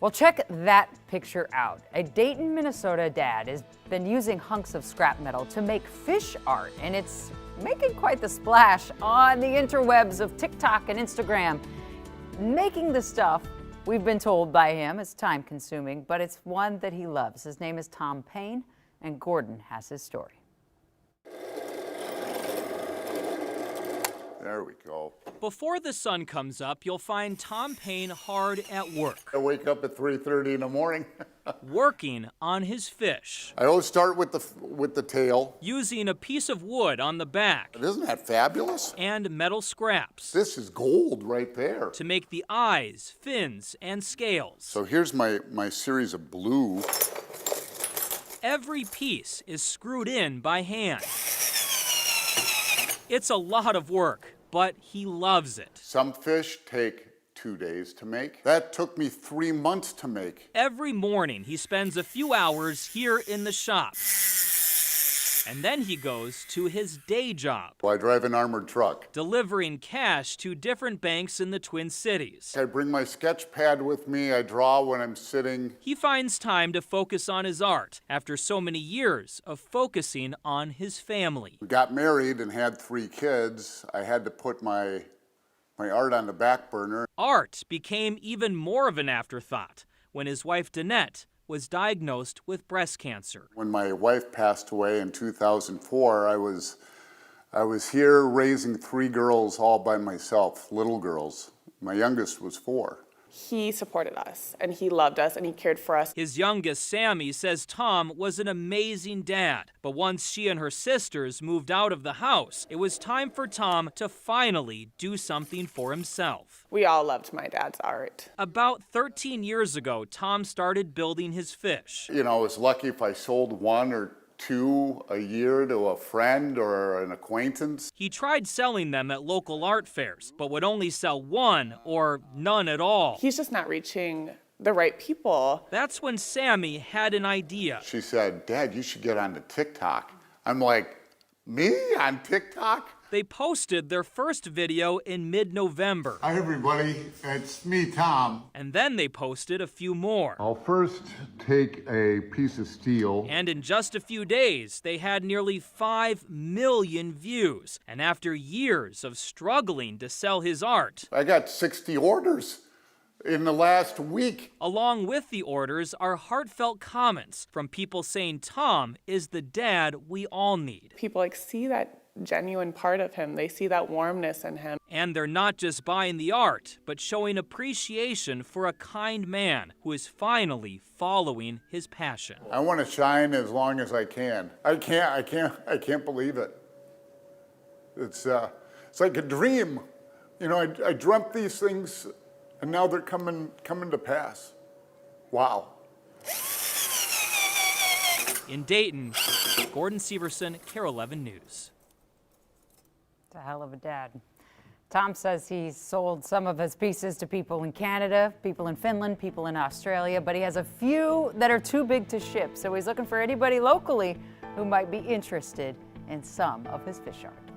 Well, check that picture out. A Dayton, Minnesota dad has been using hunks of scrap metal to make fish art, and it's making quite the splash on the interwebs of TikTok and Instagram. Making the stuff, we've been told by him, is time-consuming, but it's one that he loves. His name is Tom Payne, and Gordon has his story. There we go. Before the sun comes up, you'll find Tom Payne hard at work. I wake up at 3:30 in the morning. Working on his fish. I always start with the tail. Using a piece of wood on the back. Isn't that fabulous? And metal scraps. This is gold right there. To make the eyes, fins, and scales. So here's my series of blue. Every piece is screwed in by hand. It's a lot of work, but he loves it. Some fish take 2 days to make. That took me 3 months to make. Every morning he spends a few hours here in the shop. And then he goes to his day job. Well, I drive an armored truck. Delivering cash to different banks in the Twin Cities. I bring my sketch pad with me. I draw when I'm sitting. He finds time to focus on his art after so many years of focusing on his family. We got married and had 3 kids. I had to put my art on the back burner. Art became even more of an afterthought when his wife Danette was diagnosed with breast cancer. When my wife passed away in 2004, I was here raising 3 girls all by myself, little girls. My youngest was 4. He supported us, and he loved us, and he cared for us. His youngest, Sammy, says Tom was an amazing dad. But once she and her sisters moved out of the house, it was time for Tom to finally do something for himself. We all loved my dad's art. About 13 years ago, Tom started building his fish. You know, I was lucky if I sold 1 or 2 a year to a friend or an acquaintance. He tried selling them at local art fairs, but would only sell 1 or none at all. He's just not reaching the right people. That's when Sammy had an idea. She said, "Dad, you should get onto TikTok." I'm like, me on TikTok? They posted their first video in mid-November. Hi, everybody. It's me, Tom. And then they posted a few more. I'll first take a piece of steel. And in just a few days, they had nearly 5 million views. And after years of struggling to sell his art, I got 60 orders in the last week. Along with the orders are heartfelt comments from people saying Tom is the dad we all need. People see that genuine part of him. They see that warmness in him. And they're not just buying the art, but showing appreciation for a kind man who is finally following his passion. I want to shine as long as I can. I can't believe it. It's like a dream. You know, I dreamt these things, and now they're coming to pass. Wow. In Dayton, Gordon Severson, KARE 11 News. It's a hell of a dad. Tom says he's sold some of his pieces to people in Canada, people in Finland, people in Australia, but he has a few that are too big to ship. So he's looking for anybody locally who might be interested in some of his fish art.